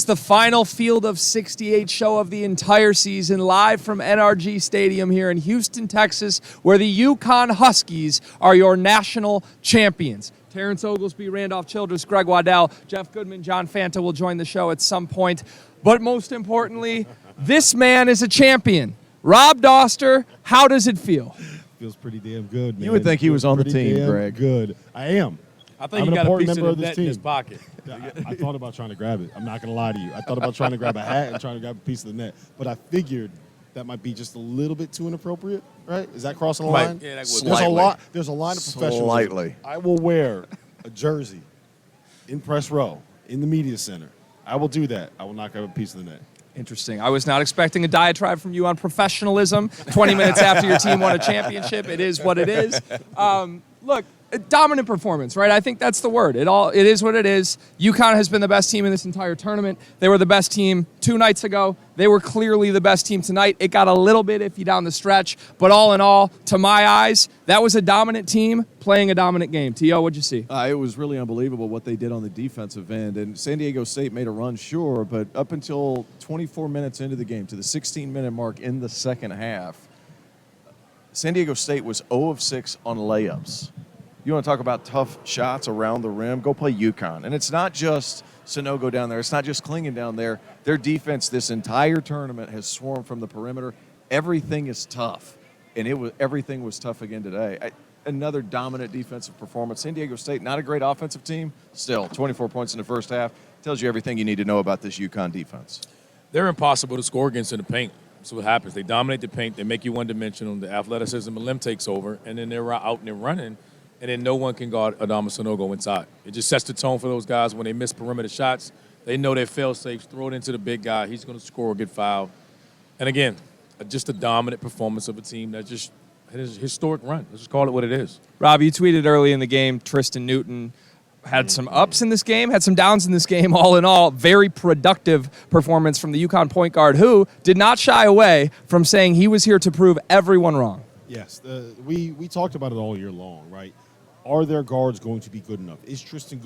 the final Field of 68 show of the entire season, live from NRG Stadium here in Houston, Texas, where the UConn Huskies are your national champions. Terrence Oglesby, Randolph Childress, Greg Waddell, Jeff Goodman, John Fanta will join the show at some point. But most importantly, this man is a champion. Rob Doster, how does it feel? Feels pretty damn good, man. You would think he was on the team, Greg. Good. I am. I think he got a piece of the net in his pocket. I thought about trying to grab it. I'm not going to lie to you. I thought about trying to grab a hat and trying to grab a piece of the net. But I figured that might be just a little bit too inappropriate, right? Is that crossing the line? Yeah, that would. There's a line of professionals. Slightly. I will wear a jersey in press row in the media center. I will do that. I will not grab a piece of the net. Interesting. I was not expecting a diatribe from you on professionalism. 20 minutes after your team won a championship, it is what it is. Look, a dominant performance, right? I think that's the word. It is what it is. UConn has been the best team in this entire tournament. They were the best team 2 nights ago. They were clearly the best team tonight. It got a little bit iffy down the stretch, but all in all, to my eyes, that was a dominant team playing a dominant game. T.O., what'd you see? It was really unbelievable what they did on the defensive end, and San Diego State made a run, sure, but up until 24 minutes into the game, to the 16-minute mark in the second half, San Diego State was 0 of 6 on layups. You want to talk about tough shots around the rim? Go play UConn. And it's not just Sonogo down there. It's not just Klingon down there. Their defense this entire tournament has swarmed from the perimeter. Everything is tough, and everything was tough again today. Another dominant defensive performance. San Diego State, not a great offensive team. Still, 24 points in the first half. Tells you everything you need to know about this UConn defense. They're impossible to score against in the paint. That's what happens. They dominate the paint. They make you one-dimensional. The athleticism of limb takes over, and then they're out and they're running. And then no one can guard Adama Sonogo inside. It just sets the tone for those guys when they miss perimeter shots. They know their fail-safes, throw it into the big guy. He's going to score or get fouled. And again, just a dominant performance of a team that just had a historic run. Let's just call it what it is. Rob, you tweeted early in the game, Tristan Newton had some ups in this game, had some downs in this game. All in all, very productive performance from the UConn point guard, who did not shy away from saying he was here to prove everyone wrong. Yes, we talked about it all year long, right? Are their guards going to be good enough? Is Tristan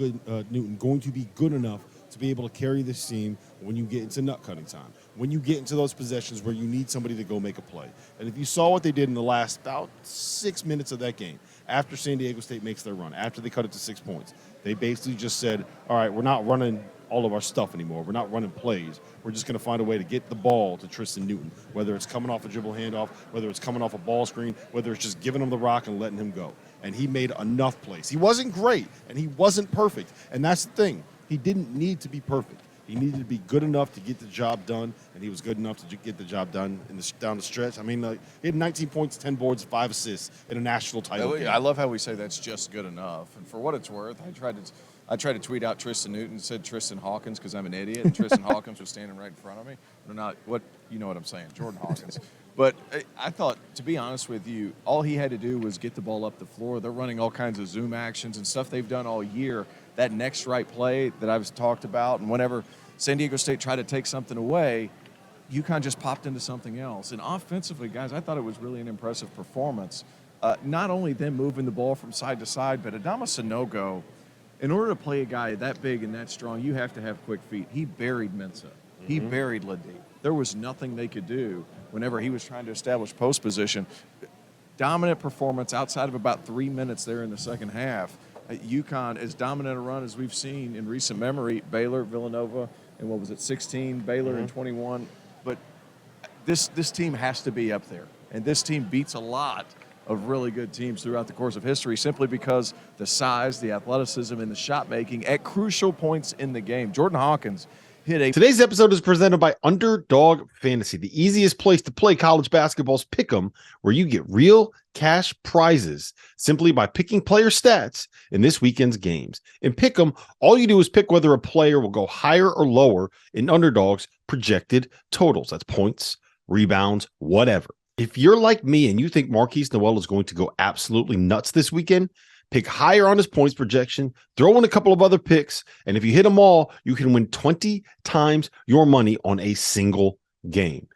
Newton going to be good enough to be able to carry this team when you get into nut-cutting time, when you get into those possessions where you need somebody to go make a play? And if you saw what they did in the last about 6 minutes of that game, after San Diego State makes their run, after they cut it to 6 points, they basically just said, all right, we're not running all of our stuff anymore. We're not running plays. We're just going to find a way to get the ball to Tristan Newton, whether it's coming off a dribble handoff, whether it's coming off a ball screen, whether it's just giving him the rock and letting him go. And he made enough plays. He wasn't great, and he wasn't perfect. And that's the thing. He didn't need to be perfect. He needed to be good enough to get the job done, and he was good enough to get the job done down the stretch. I mean, he had 19 points, 10 boards, 5 assists in a national title game. I love how we say that's just good enough. And for what it's worth, I tried to tweet out Tristan Newton, said Tristan Hawkins because I'm an idiot, and Tristan Hawkins was standing right in front of me. You know what I'm saying, Jordan Hawkins. But I thought, to be honest with you, all he had to do was get the ball up the floor. They're running all kinds of zoom actions and stuff they've done all year. That next right play that I've talked about, and whenever San Diego State tried to take something away, UConn just popped into something else. And offensively, guys, I thought it was really an impressive performance. Not only them moving the ball from side to side, but Adama Sonogo, in order to play a guy that big and that strong, you have to have quick feet. He buried Mensah. He buried Ladie. There was nothing they could do whenever he was trying to establish post position. Dominant performance outside of about 3 minutes there in the second half. UConn, as dominant a run as we've seen in recent memory, Baylor, Villanova, and 16, Baylor in 21. But this team has to be up there. And this team beats a lot of really good teams throughout the course of history simply because the size, the athleticism, and the shot making at crucial points in the game. Jordan Hawkins hit a... Today's episode is presented by Underdog Fantasy, the easiest place to play college basketball's pick'em, where you get real cash prizes simply by picking player stats in this weekend's games. In pick'em, all you do is pick whether a player will go higher or lower in Underdog's projected totals. That's points, rebounds, whatever. If you're like me and you think Marquise Noel is going to go absolutely nuts this weekend, pick higher on his points projection, throw in a couple of other picks, and if you hit them all, you can win 20 times your money on a single game.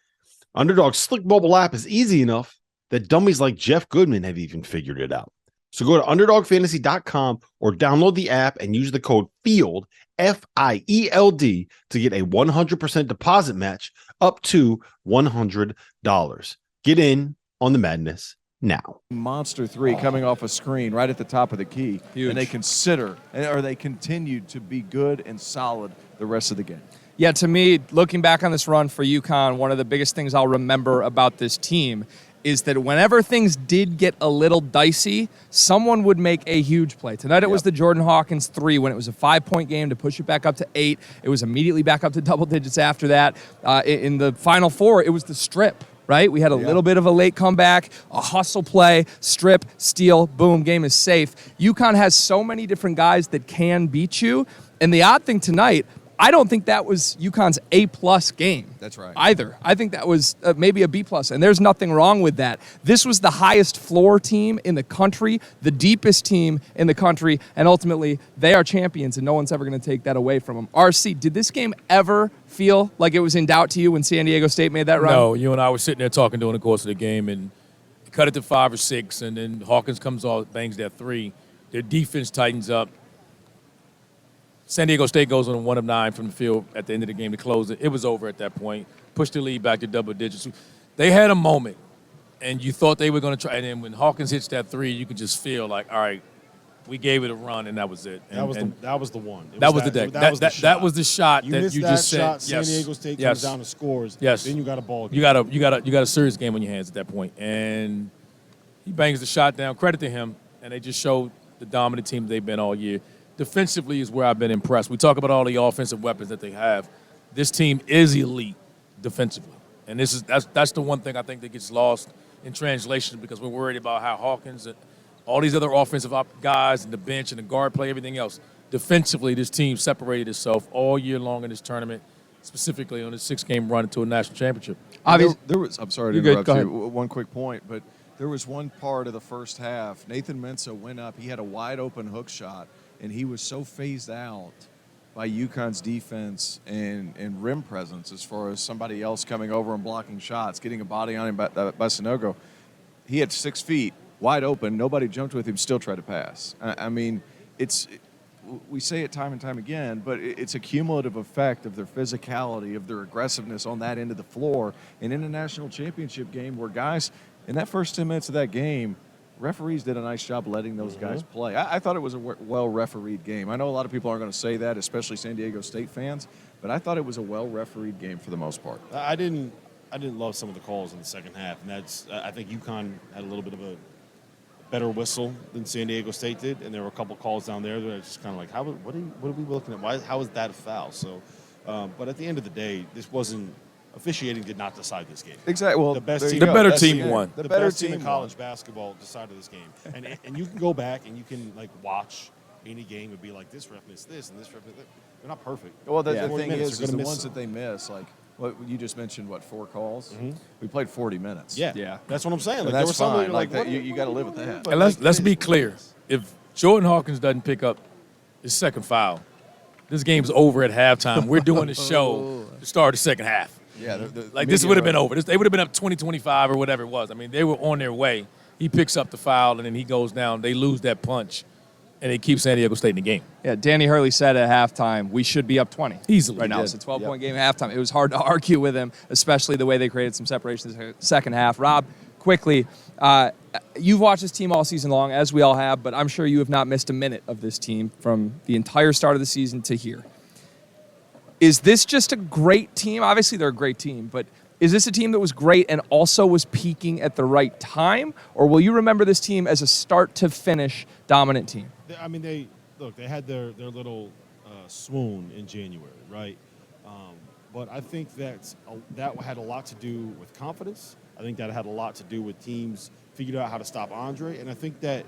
Underdog's slick mobile app is easy enough that dummies like Jeff Goodman have even figured it out. So go to underdogfantasy.com or download the app and use the code FIELD, FIELD, to get a 100% deposit match up to $100. Get in on the madness now. Monster 3 coming off a screen right at the top of the key. Huge. And they continued to be good and solid the rest of the game. Yeah, to me, looking back on this run for UConn, one of the biggest things I'll remember about this team is that whenever things did get a little dicey, someone would make a huge play. Tonight it was the Jordan Hawkins 3 when it was a 5-point game to push it back up to 8. It was immediately back up to double digits after that. In the Final Four, it was the strip, right? We had a little bit of a late comeback, a hustle play, strip, steal, boom, game is safe. UConn has so many different guys that can beat you. And the odd thing tonight, I don't think that was UConn's A-plus game. That's right. Either. I think that was maybe a B-plus, and there's nothing wrong with that. This was the highest floor team in the country, the deepest team in the country, and ultimately they are champions, and no one's ever going to take that away from them. RC, did this game ever feel like it was in doubt to you when San Diego State made that run? No, you and I were sitting there talking during the course of the game, and cut it to 5 or 6, and then Hawkins comes off, bangs that 3. Their defense tightens up. San Diego State goes on 1 of 9 from the field at the end of the game to close it. It was over at that point. Pushed the lead back to double digits. They had a moment, and you thought they were going to try. And then when Hawkins hits that 3, you could just feel like, all right, we gave it a run, and that was it. And, that was the one. That was the deck. That was the shot You that missed you that just shot, said. San Diego State comes down and scores. Yes. Then you got a ball game. You got a serious game on your hands at that point. And he bangs the shot down. Credit to him. And they just showed the dominant team they've been all year. Defensively is where I've been impressed. We talk about all the offensive weapons that they have. This team is elite defensively. And that's the one thing I think that gets lost in translation because we're worried about how Hawkins and all these other offensive guys and the bench and the guard play, everything else. Defensively, this team separated itself all year long in this tournament, specifically on this 6-game run to a national championship. There was. I'm sorry to interrupt you. One quick point, but there was one part of the first half. Nathan Mensah went up. He had a wide open hook shot, and he was so phased out by UConn's defense and rim presence as far as somebody else coming over and blocking shots, getting a body on him by Sanogo. He had 6 feet, wide open. Nobody jumped with him, still tried to pass. I mean, we say it time and time again, but it's a cumulative effect of their physicality, of their aggressiveness on that end of the floor. And in a national championship game where guys, in that first 10 minutes of that game, referees did a nice job letting those guys play. I thought it was a well-refereed game. I know a lot of people aren't going to say that, especially San Diego State fans, but I thought it was a well-refereed game for the most part. I didn't love some of the calls in the second half, and I think UConn had a little bit of a better whistle than San Diego State did, and there were a couple calls down there that were just kind of like, what are we looking at? How is that a foul? So, but at the end of the day, this wasn't. Officiating did not decide this game. Exactly. Well, the better team won. The better team in college basketball decided this game. And you can go back and you can watch any game and be like, this ref missed this and this ref missed that. They're not perfect. Well, the thing is the ones that they miss, like what you just mentioned, 4 calls? Mm-hmm. We played 40 minutes. Yeah. That's what I'm saying. That's fine. You got to live with that. And let's be clear. If Jordan Hawkins doesn't pick up his second foul, this game's over at halftime. We're doing the show to start the second half. Yeah, this would have been over. They would have been up 20-25 or whatever it was. I mean, they were on their way. He picks up the foul, and then he goes down. They lose that punch, and they keep San Diego State in the game. Yeah, Danny Hurley said at halftime, we should be up 20. Easily. Right now, it's a 12-point game at halftime. It was hard to argue with him, especially the way they created some separation in the second half. Rob, quickly, you've watched this team all season long, as we all have, but I'm sure you have not missed a minute of this team from the entire start of the season to here. Is this just a great team? Obviously, they're a great team, but is this a team that was great and also was peaking at the right time? Or will you remember this team as a start-to-finish dominant team? I mean, they had their little swoon in January, right? But I think that had a lot to do with confidence. I think that had a lot to do with teams figured out how to stop Andre. And I think that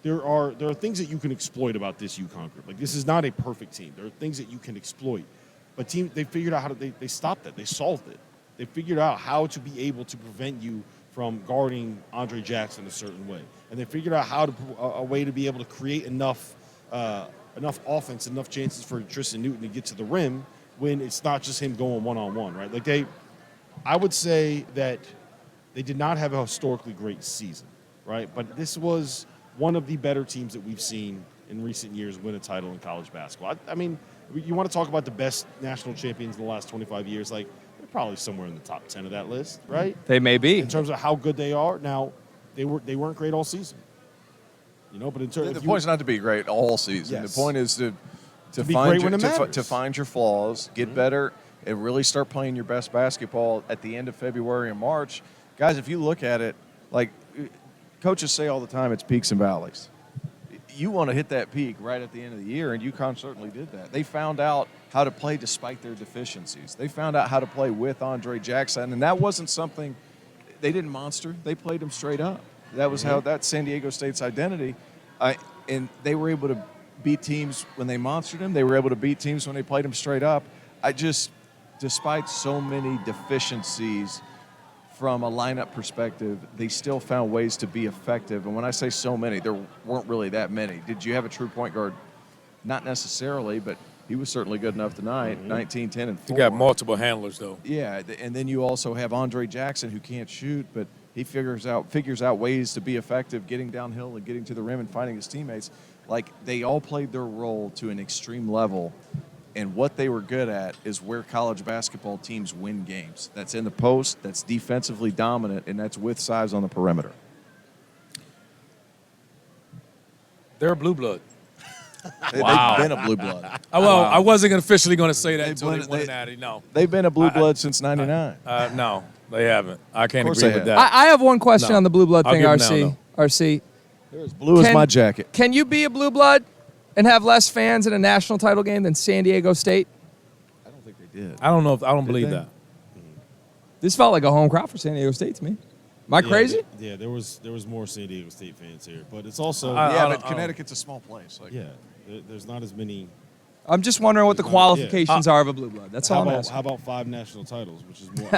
there are things that you can exploit about this UConn group. Like, this is not a perfect team. There are things that you can exploit. But they figured out how to they stopped it. They solved it. They figured out how to be able to prevent you from guarding Andre Jackson a certain way. And they figured out a way to be able to create enough offense, enough chances for Tristan Newton to get to the rim when it's not just him going one-on-one, right? I would say that they did not have a historically great season. right? But this was one of the better teams that we've seen in recent years win a title in college basketball. I mean, you want to talk about the best national champions in the last 25 years, like they're probably somewhere in the top 10 of that list, right? They may be. In terms of how good they are. Now, they weren't great all season. But in terms The point is not to be great all season. Yes. The point is to be find great when it matters. to find your flaws, get better, and really start playing your best basketball at the end of February and March. Guys, if you look at it, like coaches say all the time, it's peaks and valleys. You want to hit that peak right at the end of the year, and UConn certainly did that. They found out how to play despite their deficiencies. They found out how to play with Andre Jackson, and that wasn't something they didn't monster. They played him straight up. That was how that's San Diego State's identity. And they were able to beat teams when they monstered them. They were able to beat teams when they played them straight up. Despite so many deficiencies from a lineup perspective, they still found ways to be effective. And when I say so many, there weren't really that many. Did you have a true point guard? Not necessarily, but he was certainly good enough tonight, 19, 10, and 4. You got multiple handlers, though. Yeah, and then you also have Andre Jackson, who can't shoot, but he figures out ways to be effective, getting downhill and getting to the rim and finding his teammates. Like, they all played their role to an extreme level. And what they were good at is where college basketball teams win games. That's in the post, that's defensively dominant, and that's with size on the perimeter. They're a blue blood. They've been a blue blood. I wasn't officially going to say that until They've they won been- Natty. No. They've been a blue blood since '99. No, they haven't. I can't Of course agree they with have. that. I have one question No. on the blue blood I'll thing, give 'em RC. now, RC. They're as blue as my jacket. Can you be a blue blood and have less fans in a national title game than San Diego State? I don't think they did. I don't know if I don't believe they? that. This felt like a home crowd for San Diego State to me. Am I crazy? Yeah, there was more San Diego State fans here, but it's also Yeah, don't- but Connecticut's a small place. Like, there's not as many. I'm just wondering what the Yeah. qualifications are of a blue blood. That's all I'm asking. How about 5 national titles, which is more?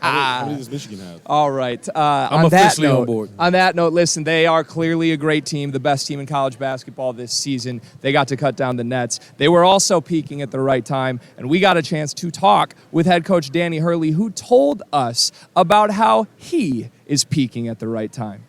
How many does Michigan have? All right. I'm on that officially on note, board. On that note, listen, they are clearly a great team, the best team in college basketball this season. They got to cut down the nets. They were also peaking at the right time, and we got a chance to talk with head coach Danny Hurley, who told us about how he is peaking at the right time.